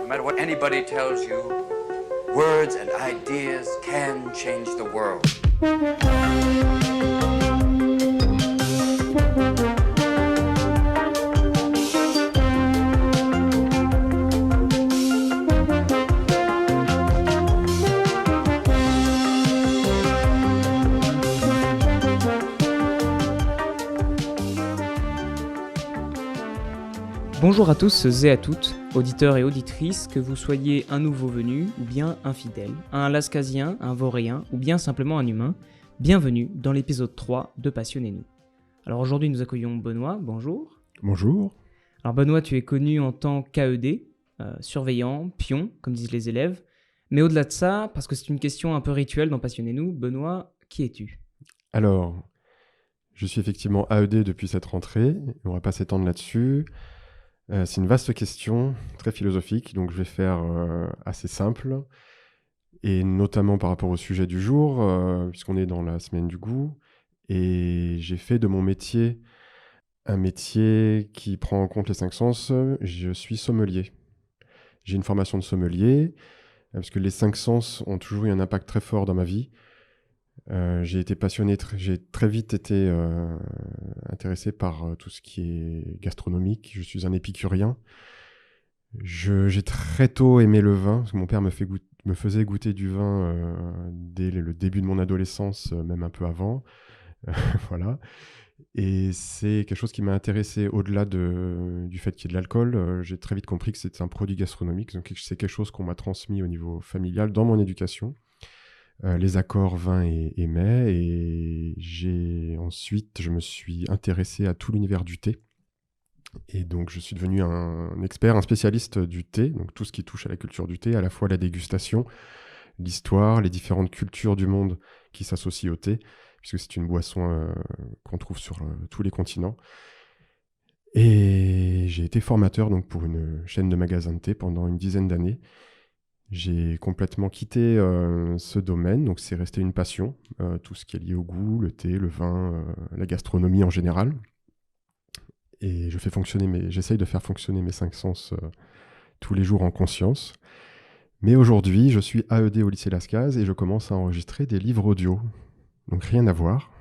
matter what anybody tells you, words and ideas can change the world. Bonjour à tous et à toutes, auditeurs et auditrices, que vous soyez un nouveau venu ou bien un fidèle, un Lascasien, un Vauréen ou bien simplement un humain, bienvenue dans l'épisode 3 de Passionnez-nous. Alors aujourd'hui nous accueillons Benoît, bonjour. Bonjour. Alors Benoît, tu es connu en tant qu'AED, surveillant, pion, comme disent les élèves, mais au-delà de ça, parce que c'est une question un peu rituelle dans Passionnez-nous, Benoît, qui es-tu ? Alors, je suis effectivement AED depuis cette rentrée, on va pas s'étendre là-dessus. C'est une vaste question, très philosophique, donc je vais faire assez simple, et notamment par rapport au sujet du jour, puisqu'on est dans la semaine du goût, et j'ai fait de mon métier un métier qui prend en compte les 5 sens. Je suis sommelier. J'ai une formation de sommelier, parce que les 5 sens ont toujours eu un impact très fort dans ma vie. J'ai été passionné, j'ai très vite été intéressé par tout ce qui est gastronomique. Je suis un épicurien. J'ai très tôt aimé le vin, parce que mon père me faisait goûter du vin dès le début de mon adolescence, même un peu avant. Voilà. Et c'est quelque chose qui m'a intéressé au-delà du fait qu'il y ait de l'alcool. J'ai très vite compris que c'était un produit gastronomique, donc c'est quelque chose qu'on m'a transmis au niveau familial dans mon éducation. Les accords vin et mets, et ensuite je me suis intéressé à tout l'univers du thé, et donc je suis devenu un expert, un spécialiste du thé, donc tout ce qui touche à la culture du thé, à la fois la dégustation, l'histoire, les différentes cultures du monde qui s'associent au thé, puisque c'est une boisson qu'on trouve sur tous les continents. Et j'ai été formateur donc pour une chaîne de magasins de thé pendant une dizaine d'années. J'ai complètement quitté ce domaine, donc c'est resté une passion, tout ce qui est lié au goût, le thé, le vin, la gastronomie en général. Et j'essaye de faire fonctionner mes 5 sens tous les jours en conscience. Mais aujourd'hui, je suis AED au lycée Lascaz et je commence à enregistrer des livres audio. Donc rien à voir.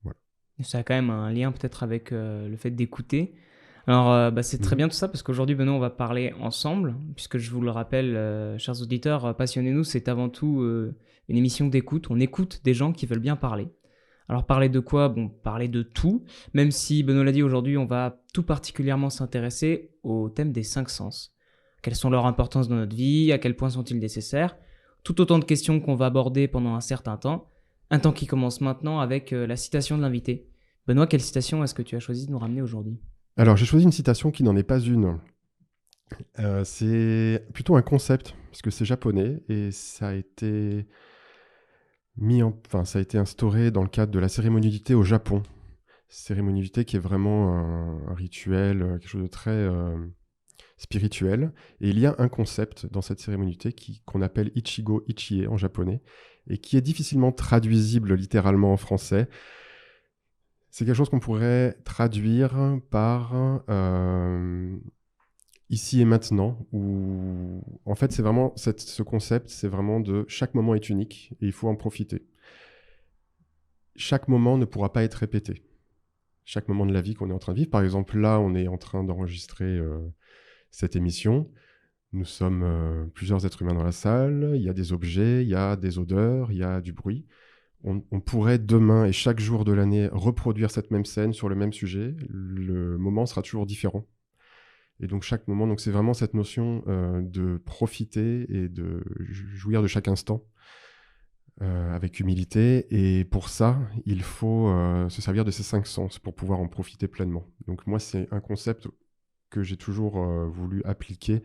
Voilà. Ça a quand même un lien peut-être avec le fait d'écouter. Alors, c'est très bien tout ça parce qu'aujourd'hui, Benoît, on va parler ensemble, puisque je vous le rappelle, chers auditeurs, Passionnez-nous, c'est avant tout une émission d'écoute. On écoute des gens qui veulent bien parler. Alors, parler de quoi ? Bon, parler de tout, même si, Benoît l'a dit, aujourd'hui, on va tout particulièrement s'intéresser au thème des 5 sens. Quelles sont leurs importances dans notre vie ? À quel point sont-ils nécessaires ? Tout autant de questions qu'on va aborder pendant un certain temps. Un temps qui commence maintenant avec la citation de l'invité. Benoît, quelle citation est-ce que tu as choisi de nous ramener aujourd'hui ? Alors, j'ai choisi une citation qui n'en est pas une. C'est plutôt un concept, puisque c'est japonais, et ça a été ça a été instauré dans le cadre de la cérémonie du thé au Japon. Cérémonie du thé qui est vraiment un rituel, quelque chose de très spirituel. Et il y a un concept dans cette cérémonie du thé qu'on appelle Ichigo Ichie en japonais, et qui est difficilement traduisible littéralement en français. C'est quelque chose qu'on pourrait traduire par ici et maintenant, où en fait c'est vraiment ce concept, c'est vraiment de chaque moment est unique et il faut en profiter. Chaque moment ne pourra pas être répété. Chaque moment de la vie qu'on est en train de vivre, par exemple là on est en train d'enregistrer cette émission, nous sommes plusieurs êtres humains dans la salle, il y a des objets, il y a des odeurs, il y a du bruit. On pourrait demain et chaque jour de l'année reproduire cette même scène sur le même sujet. Le moment sera toujours différent. Et donc chaque moment, donc c'est vraiment cette notion de profiter et de jouir de chaque instant avec humilité. Et pour ça, il faut se servir de ces 5 sens pour pouvoir en profiter pleinement. Donc moi, c'est un concept que j'ai toujours voulu appliquer.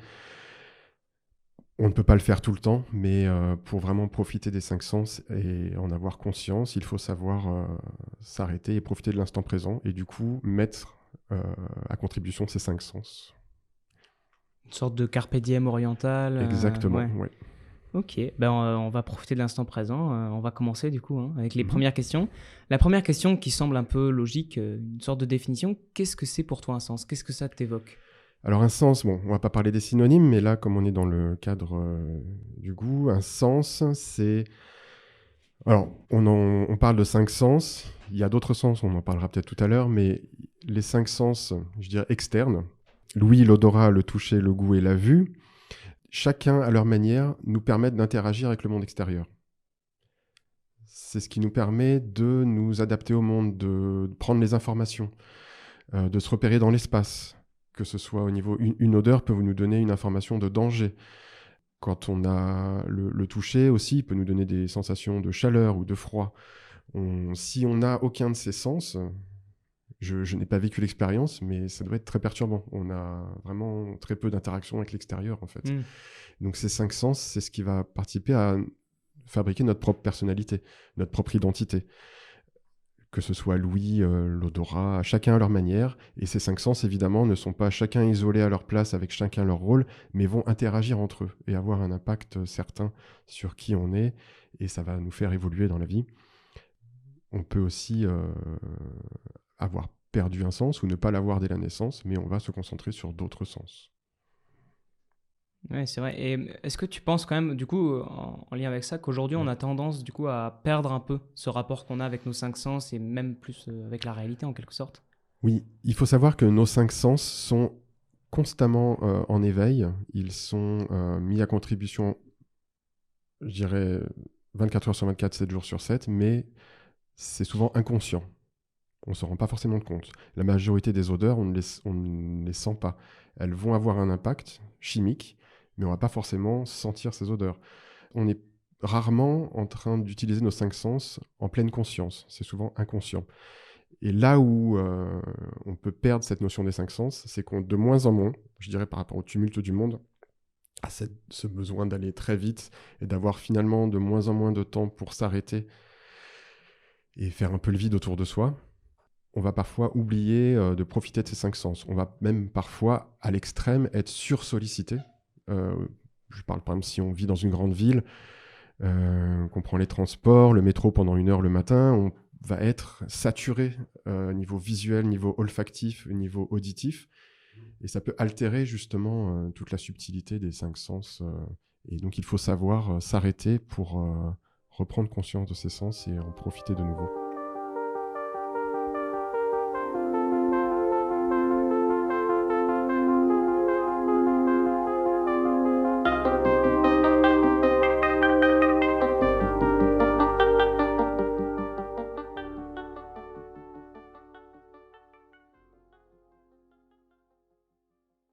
On ne peut pas le faire tout le temps, mais pour vraiment profiter des 5 sens et en avoir conscience, il faut savoir s'arrêter et profiter de l'instant présent et du coup mettre à contribution ces 5 sens. Une sorte de carpe diem oriental. Exactement, ouais. ouais. Ok, on va profiter de l'instant présent. On va commencer du coup avec les premières questions. La première question qui semble un peu logique, une sorte de définition, qu'est-ce que c'est pour toi un sens ? Qu'est-ce que ça t'évoque ? Alors un sens, bon, on va pas parler des synonymes, mais là, comme on est dans le cadre du goût, un sens, c'est... Alors, on parle de 5 sens, il y a d'autres sens, on en parlera peut-être tout à l'heure, mais les 5 sens, je dirais externes, l'ouïe, l'odorat, le toucher, le goût et la vue, chacun à leur manière nous permettent d'interagir avec le monde extérieur. C'est ce qui nous permet de nous adapter au monde, de prendre les informations, de se repérer dans l'espace, que ce soit au niveau... Une odeur peut nous donner une information de danger. Quand on a le toucher aussi, il peut nous donner des sensations de chaleur ou de froid. Si on n'a aucun de ces sens, je n'ai pas vécu l'expérience, mais ça doit être très perturbant. On a vraiment très peu d'interaction avec l'extérieur, en fait. Donc ces 5 sens, c'est ce qui va participer à fabriquer notre propre personnalité, notre propre identité. Que ce soit l'ouïe, l'odorat, chacun à leur manière. Et ces 5 sens, évidemment, ne sont pas chacun isolés à leur place avec chacun leur rôle, mais vont interagir entre eux et avoir un impact certain sur qui on est, et ça va nous faire évoluer dans la vie. On peut aussi avoir perdu un sens ou ne pas l'avoir dès la naissance, mais on va se concentrer sur d'autres sens. Ouais, c'est vrai. Et est-ce que tu penses quand même, du coup, en lien avec ça, qu'aujourd'hui on a tendance du coup à perdre un peu ce rapport qu'on a avec nos 5 sens et même plus avec la réalité en quelque sorte? Oui, il faut savoir que nos 5 sens sont constamment en éveil. Ils sont mis à contribution, je dirais, 24 heures sur 24, 7 jours sur 7, mais c'est souvent inconscient. On ne se rend pas forcément compte. La majorité des odeurs, on ne les sent pas. Elles vont avoir un impact chimique, mais on ne va pas forcément sentir ces odeurs. On est rarement en train d'utiliser nos 5 sens en pleine conscience. C'est souvent inconscient. Et là où on peut perdre cette notion des 5 sens, c'est qu'on de moins en moins, je dirais par rapport au tumulte du monde, à ce besoin d'aller très vite et d'avoir finalement de moins en moins de temps pour s'arrêter et faire un peu le vide autour de soi, on va parfois oublier de profiter de ces 5 sens. On va même parfois, à l'extrême, être sursollicité. Je parle par exemple si on vit dans une grande ville, qu'on prend les transports, le métro pendant 1 heure le matin, on va être saturé niveau visuel, niveau olfactif, niveau auditif. Et ça peut altérer justement toute la subtilité des 5 sens. Et donc il faut savoir s'arrêter pour reprendre conscience de ces sens et en profiter de nouveau.